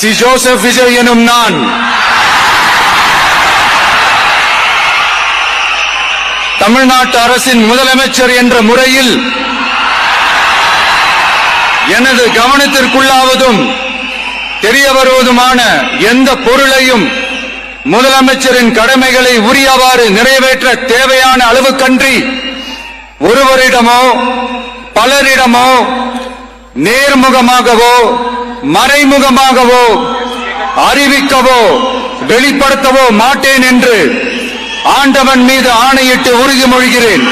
C Joseph Vijay எனும் நான் தமிழ்நாட்டு அரசின் முதலமைச்சர் என்ற முறையில் எனது கவனத்திற்குள்ளாவதும் தெரிய வருவதுமான எந்த பொருளையும் முதலமைச்சரின் கடமைகளை உரியவாறு நிறைவேற்ற தேவையான அளவுக்கன்றி ஒருவரிடமோ பலரிடமோ நேர்முகமாகவோ மறைமுகமாகவோ அறிவிக்கவோ வெளிப்படுத்தவோ மாட்டேன் என்று ஆண்டவன் மீது ஆணையிட்டு உறுதிமொழிகிறேன்.